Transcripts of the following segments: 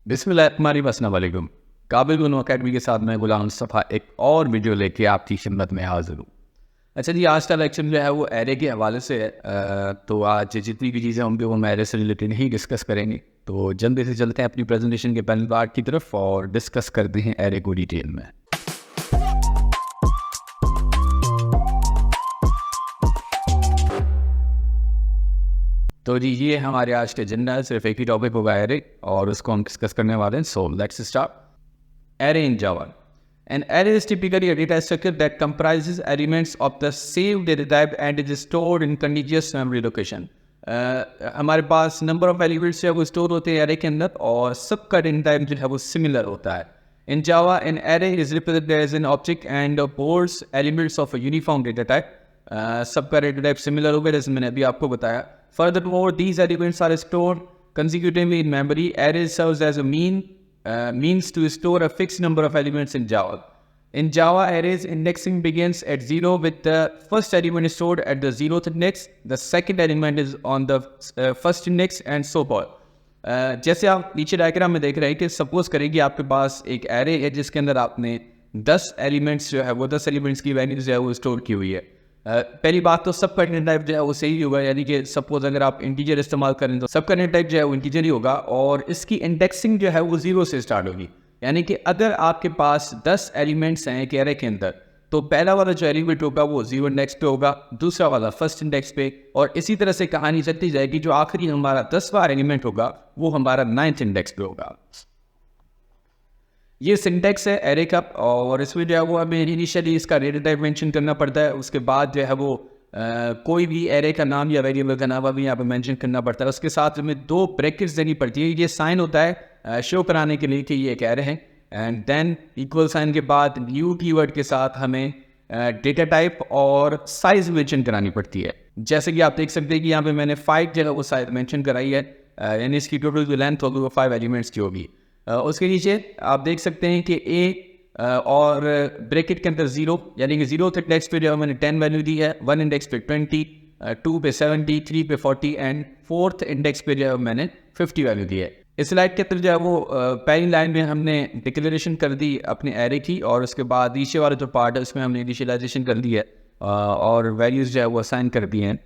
बिस्मिल्लाहिर्रहमानिर्रहीम, अस्सलाम वालेकुम। काबिल गुनो अकेडमी के साथ मैं गुलाम मुस्तफ़ा एक और वीडियो लेके आपकी खिदमत में हाज़िर हूँ। अच्छा जी, आज का लेक्चर जो है वो एरे के हवाले से है। तो आज जितनी भी चीज़ें होंगी वो हम एरे से रिलेटेड ही डिस्कस करेंगे। तो जल्दी से चलते हैं अपनी प्रेजेंटेशन के पहले पार्ट की तरफ और डिस्कस करते हैं एरे को डिटेल में। तो जी ये हमारे आज के एजेंडा है, सिर्फ एक ही टॉपिक होगा एरे और उसको हम डिस्कस करने वाले हैं। सो let's start. Array in Java. An array is typically a data structure that comprises elements of the same data type and is stored in contiguous memory location. हमारे पास नंबर ऑफ एलिमेंट्स जो है वो store होते हैं array के अंदर और सबका डेटा टाइप जो है वो सिमिलर होता है। In Java an array is represented as an object and holds elements of a uniform data type. सबका डेटा टाइप सिमिलर होगा जैसे मैंने अभी आपको बताया। Furthermore these elements are stored consecutively in memory. Array serves as a means to store a fixed number of elements in Java. In Java arrays, indexing begins at 0 with the first element stored at the 0th index, the second element is on the first index and so forth. जैसे आप नीचे diagram में देख रहे हैं कि suppose करें कि आपके पास एक एरे है जिसके अंदर आपने 10 एलिमेंट्स जो है वो 10 एलिमेंट्स की वैल्यू जो है वो स्टोर की हुई है। पहली बात तो सबका डेटा टाइप जो है वो सही होगा, यानी कि सपोज अगर आप इंटीजर इस्तेमाल करें तो सबका डेटा टाइप जो है वो इंटीजर ही होगा और इसकी इंडेक्सिंग जो है वो 0 से स्टार्ट होगी। यानी कि अगर आपके पास 10 एलिमेंट्स हैं एक एरे के अंदर तो पहला वाला जो एलिमेंट होगा वो 0 इंडेक्स पे होगा, दूसरा वाला फर्स्ट इंडेक्स पे, और इसी तरह से कहानी चलती जाएगी। जो आखिरी हमारा 10वां एलिमेंट होगा वो हमारा 9th इंडेक्स पे होगा। ये सिंटेक्स है एरे का और इसमें जो है वो हमें इनिशियली इसका डेटा टाइप मेंशन करना पड़ता है। उसके बाद जो है वो कोई भी एरे का नाम या वेरिएबल का नाम भी यहाँ पे मेंशन करना पड़ता है। उसके साथ हमें 2 ब्रैकेट्स देनी पड़ती है। ये साइन होता है शो कराने के लिए कि ये एक एरे है, एंड देन इक्वल साइन के बाद न्यू कीवर्ड के साथ हमें डेटा टाइप और साइज मेंशन करानी पड़ती है। जैसे कि आप देख सकते हैं कि यहाँ पे मैंने 5 जो है वो साइज मेंशन कराई है, यानी इसकी टोटल जो लेंथ होगी वो 5 एलिमेंट्स की होगी। उसके नीचे आप देख सकते हैं कि ए और ब्रैकेट के अंदर 0, यानी कि 0th इंडेक्स पे जो है मैंने 10 वैल्यू दी है, 1 इंडेक्स पे 20, 2 पे 70, 3 पे 40 एंड 4th इंडेक्स पे जो है मैंने 50 वैल्यू दी है। इस स्लाइड के अंदर जो है वो पहली लाइन में हमने डिक्लेरेशन कर दी अपने एरे की और उसके बाद नीचे वाला जो पार्ट है उसमें हमने इनिशियलाइजेशन कर दी है और वैल्यूज़ जो है वो असाइन कर दी हैं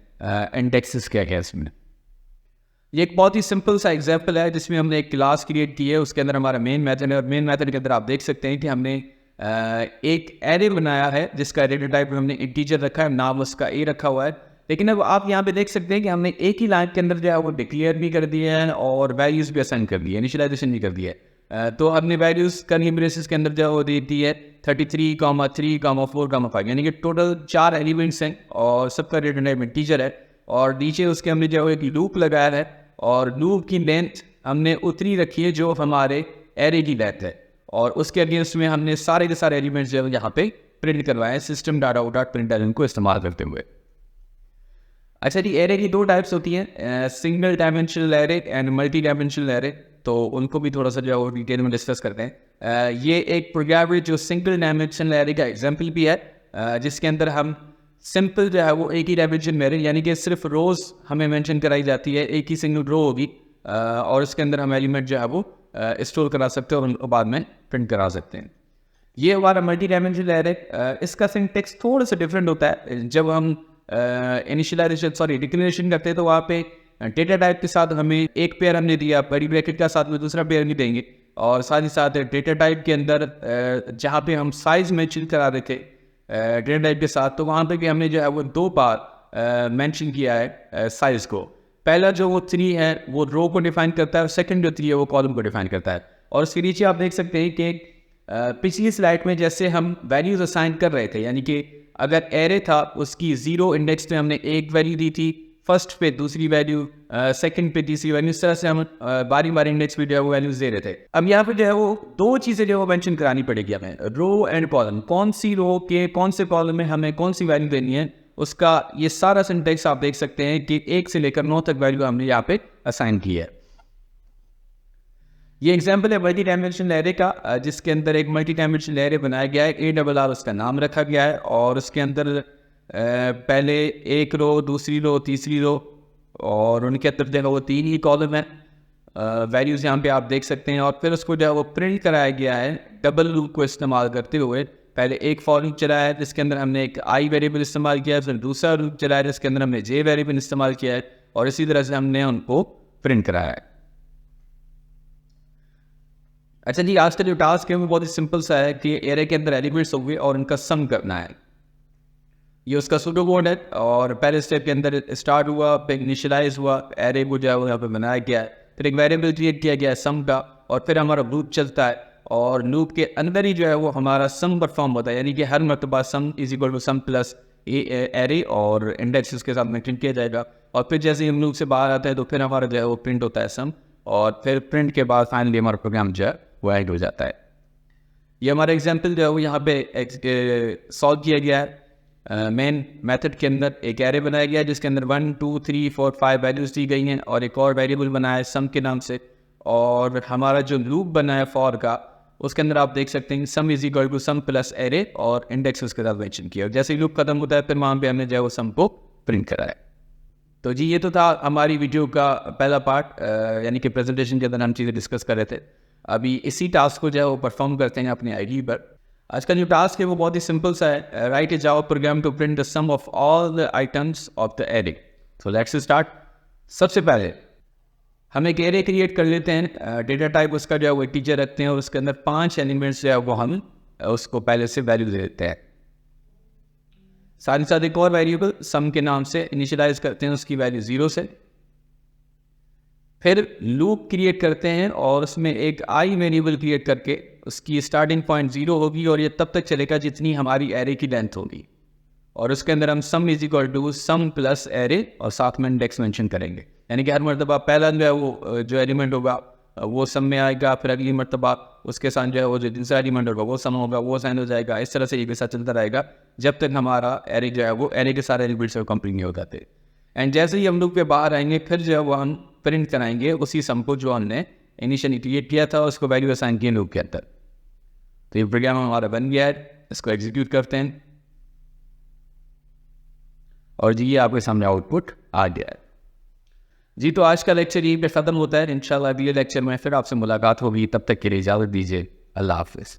इंडेक्सेस क्या क्या इसमें। ये एक बहुत ही सिंपल सा एग्जांपल है जिसमें हमने एक क्लास क्रिएट की है, उसके अंदर हमारा मेन मेथड है और मेन मेथड के अंदर आप देख सकते हैं कि हमने एक एरे बनाया है जिसका डेटा टाइप हमने इंटीजर रखा है, नाम उसका ए रखा हुआ है। लेकिन अब आप यहाँ पे देख सकते हैं कि हमने एक ही लाइन के अंदर जो है वो डिक्लेयर भी कर दिए हैं और वैल्यूज़ भी असाइन कर दी है, इनिशियलाइजेशन भी कर दिया है। तो हमने वैल्यूज़ का न्यूमरेसिस के अंदर जो है वो दे दी है 33, 3, 4, 5, यानी कि टोटल 4 एलिमेंट्स हैं और सबका डेटा टाइप इंटीजर है। और नीचे उसके हमने जो एक लूप लगाया है और लूप की लेंथ हमने उतनी रखी है जो हमारे एरे की लेंथ है और उसके अगेंस्ट में हमने सारे के सारे एलिमेंट्स जो है यहाँ पे प्रिंट करवाए हैं system data out dot print को इस्तेमाल करते हुए। अच्छा जी, एरे की 2 टाइप्स होती हैं, single dimensional array and multi dimensional array. तो उनको भी थोड़ा सा जो है वो डिटेल में डिस्कस करते हैं। ये एक प्रोग्राम है जो सिंगल डायमेंशनल एरे का एग्जाम्पल भी है, जिसके अंदर हम सिंपल जो है वो एक ही डायमेंशन में है, यानी कि सिर्फ रोज़ हमें मेंशन कराई जाती है, एक ही सिंगल रो होगी और उसके अंदर हम एलिमेंट जो है वो स्टोर करा सकते हैं और उनको बाद में प्रिंट करा सकते हैं। ये हमारा मल्टी डायमेंशनल एरे, इसका सिंटेक्स थोड़ा सा डिफरेंट होता है। जब हम डिक्लेरेशन करते हैं तो वहाँ पे डेटा टाइप के साथ हमें एक पेयर हमने दिया, बड़ी ब्रैकेट का साथ में दूसरा पेयर नहीं देंगे, और साथ ही साथ डेटा टाइप के अंदर जहाँ पे हम साइज मेंशन करा रहे थे डेटा टाइप के साथ, तो वहाँ पे भी हमने जो है वो 2 बार मेंशन किया है साइज को। पहला जो वो 3 है वो रो को डिफाइन करता है और सेकंड जो 3 है वो कॉलम को डिफाइन करता है। और उसके नीचे आप देख सकते हैं कि पिछली स्लाइड में जैसे हम वैल्यूज असाइन कर रहे थे, यानी कि अगर एरे था उसकी 0 इंडेक्स पे हमने एक वैल्यू दी थी, फर्स्ट पे दूसरी वैल्यू, सेकंड पे तीसरी वैल्यू, इस तरह से हम बारी बारी इंडेक्स पे जो है वो वैल्यूज दे रहे थे। अब यहाँ पे जो है वो 2 चीज़ें जो है वो मेंशन करानी पड़ेगी हमें, रो एंड कॉलम। कौन सी रो के कौन से कॉलम में हमें कौन सी वैल्यू देनी है, उसका ये सारा सिंटेक्स आप देख सकते हैं कि 1 से लेकर 9 तक वैल्यू हमने यहाँ पे असाइन की है। ये एग्जाम्पल है मल्टी डायमेंशनल एरे का, जिसके अंदर एक मल्टी डायमेंशनल एरे बनाया गया है, ARR उसका नाम रखा गया है और उसके अंदर पहले एक रो, दूसरी रो, तीसरी रो और उनके अंदर जो है वो 3 ही कॉलम है। वैल्यूज़ यहाँ पे आप देख सकते हैं। और फिर उसको जो है वो प्रिंट कराया गया है डबल लूप को इस्तेमाल करते हुए। पहले एक फॉर लूप चलाया है जिसके अंदर हमने एक आई वेरिएबल इस्तेमाल किया है, फिर दूसरा लूप चलाया है जिसके अंदर हमने जे वेरिएबल इस्तेमाल किया है, और इसी तरह से हमने उनको प्रिंट कराया है। अच्छा जी, आज का जो टास्क है वो बहुत ही सिंपल सा है कि एरे के अंदर एलिमेंट्स होंगे और उनका सम करना है। ये उसका सूडो कोड है, और पहले स्टेप के अंदर स्टार्ट हुआ, फिर इनिशियलाइज हुआ, एरे को जो है यहाँ पे बनाया गया है, फिर एक वेरिएबल क्रिएट किया गया है सम का, और फिर हमारा लूप चलता है, और लूप के अंदर ही जो है वो हमारा सम परफॉर्म होता है, यानी कि हर मरतबा sum is equal to sum plus array और इंडेक्स उसके साथ मेंशन किया जाएगा। और फिर जैसे ही हम लूप से बाहर आते हैं तो फिर हमारा जो है वो प्रिंट होता है सम, और फिर प्रिंट के बाद फाइनली हमारा प्रोग्राम जो है वो एंड हो जाता है। ये हमारा एग्जाम्पल जो है वो यहाँ पे सॉल्व किया गया है। मेन मेथड के अंदर एक एरे बनाया गया है जिसके अंदर 1 2 3 4 5 वैल्यूज़ दी गई हैं, और एक और वेरिएबल बनाया है सम के नाम से। और हमारा जो लूप बना है फॉर का, उसके अंदर आप देख सकते हैं sum is equal to sum plus array और इंडेक्स उसके साथ मेंशन किया। और जैसे ही लूप खत्म होता है फिर वहाँ पे हमने जो है वो सम को प्रिंट कराया। तो जी ये तो था हमारी वीडियो का पहला पार्ट, यानी कि प्रेजेंटेशन के अंदर हम चीज़ें डिस्कस कर रहे थे। अभी इसी टास्क को जो है वो परफॉर्म करते हैं अपने आईडी पर। आज का जो टास्क है वो बहुत ही सिंपल सा है, write a Java program to print the sum of all the items of the array. So let's start. सबसे पहले हम एक एरे क्रिएट कर लेते हैं, डेटा टाइप उसका जो है वो टीचर रखते हैं, और उसके अंदर 5 एलिमेंट्स जो है वो हम उसको पहले से वैल्यू दे देते हैं। साथ ही साथ एक और वेरिएबल सम के नाम से इनिशियलाइज करते हैं उसकी वैल्यू 0 से। फिर लूप क्रिएट करते हैं और उसमें एक आई वेरिएबल क्रिएट करके उसकी स्टार्टिंग पॉइंट 0 होगी, और ये तब तक चलेगा जितनी हमारी एरे की लेंथ होगी। और उसके अंदर हम sum is equal to sum plus array और साथ में इंडेक्स मेंशन करेंगे, यानी कि हर मरतबा पहला जो है वो जो एलिमेंट होगा वो सम में आएगा, फिर अगली मरतबा उसके साथ जो है वो जो दूसरा एलिमेंट होगा वो सम होगा, वो साइन हो जाएगा। इस तरह से ये साथ चलता रहेगा जब तक हमारा एरे जो है वो एरे के सारे एलिमेंट्स कंप्लीट नहीं हो जाते। एंड जैसे ही हम लोग के बाहर आएंगे फिर जो है वो हम प्रिंट कराएंगे उसी सम को जो हमने इनिशियली क्रिएट किया था, उसको वैल्यू असाइन किए लूप के अंदर। तो ये प्रोग्राम हमारा बन गया है, इसको एग्जीक्यूट करते हैं, और जी ये आपके सामने आउटपुट आ गया है। जी तो आज का लेक्चर यहीं पे ख़त्म होता है। इंशाल्लाह अगले लेक्चर में फिर आपसे मुलाकात होगी, तब तक के लिए इजाज़त दीजिए। अल्लाह हाफिज़।